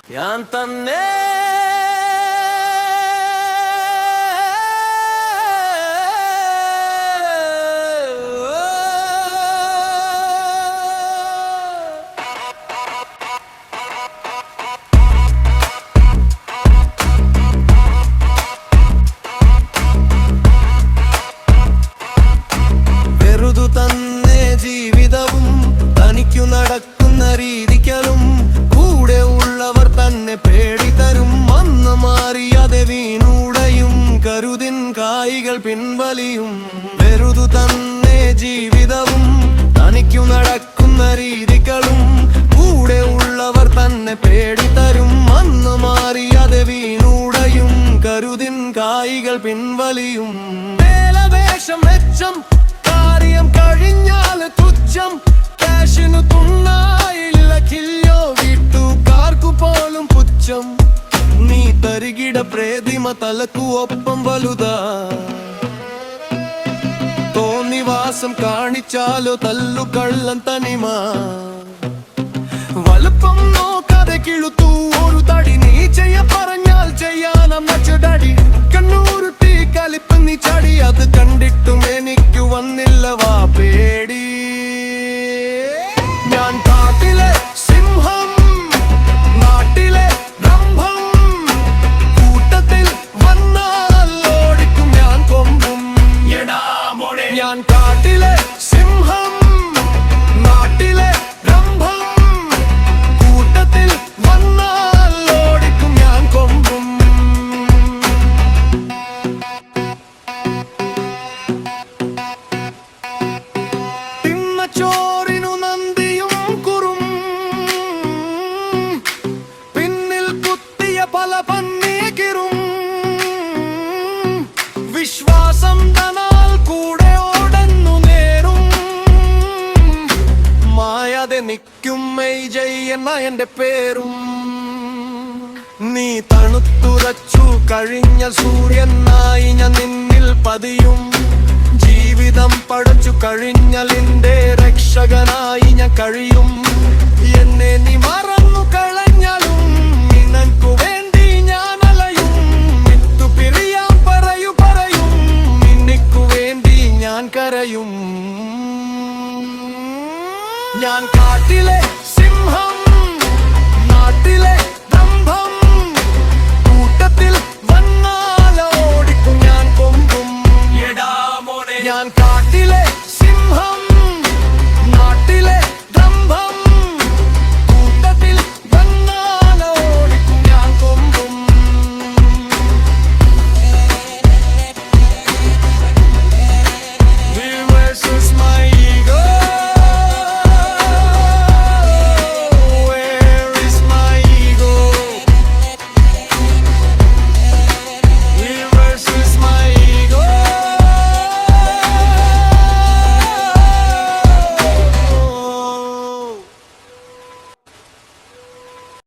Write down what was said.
ഞാൻ തന്നെ വെറുതു തന്നെ ജീവിതവും തനിക്കു നടക്കുന്ന രീതിക്കലും കൂടെ ഉള്ളവർ തന്നെ പേടിത്തരും അന്ന് മാറിയാതെ വീണൂടയും കരുതിൻ കായികൾ പിൻവലിയും വെറുതു തന്നെ ജീവിതവും തനിക്കു നടക്കുന്ന രീതികളും കൂടെ ഉള്ളവർ തന്നെ പേടിത്തരും അന്ന് മാറിയാതെ വീണൂടയും കരുതിൻ കായികൾ പിൻവലിയും വേലവേഷം മെച്ചം കാര്യം കഴിഞ്ഞാൽ തുച്ഛം കാശിനു തുണ്ണായില്ല കില്ലോ വീട്ടുകാർക്കു പോലും പുച്ഛം നീ തരികിട പ്രേതിമ തലക്കു ഒപ്പം വലുതാ തോന്നിവാസം കാണിച്ചാലോ തല്ലു കള്ളൻ തനിമ വലുപ്പം നോക്കാതെ കിളുത്തു ഒരു തടി നീ ചെയ്യ പറഞ്ഞാൽ ചെയ്യാനം നച്ചടടി കണ്ണൂരുട്ടി കലിപ്പ് നീ ചടി അത് കണ്ടിട്ടും എനിക്ക് വന്നില്ല വാ പേടി ഞാൻ കാട്ടിലെ സിംഹം നാട്ടിലെ രംഭം കൂട്ടത്തിൽ വന്നാൽ ഓടിക്കും ഞാൻ കൊമ്പും ഞാൻ കാട്ടിലെ സിംഹം നാട്ടിലെ രംഭം കൂട്ടത്തിൽ വന്നാൽ ഓടിക്കും ഞാൻ കൊമ്പും ചോറിനു നന്ദിയും കുറും പിന്നിൽ കുത്തിയ പല പന്നീകിറും വിശ്വാസം തനാൽ കൂടെ ഓടന്നു നേരും മായാതെ നിൽക്കും മെയ് ജയ്യെന്ന എന്റെ പേരും നീ തണുത്തുറച്ചു കഴിഞ്ഞ സൂര്യനായി ഞാൻ നിന്നിൽ പതിയും ജീവിതം പടച്ചു കഴിഞ്ഞാൽ എന്റെ രക്ഷകനായി ഞാൻ കഴിയും എന്നെ നീ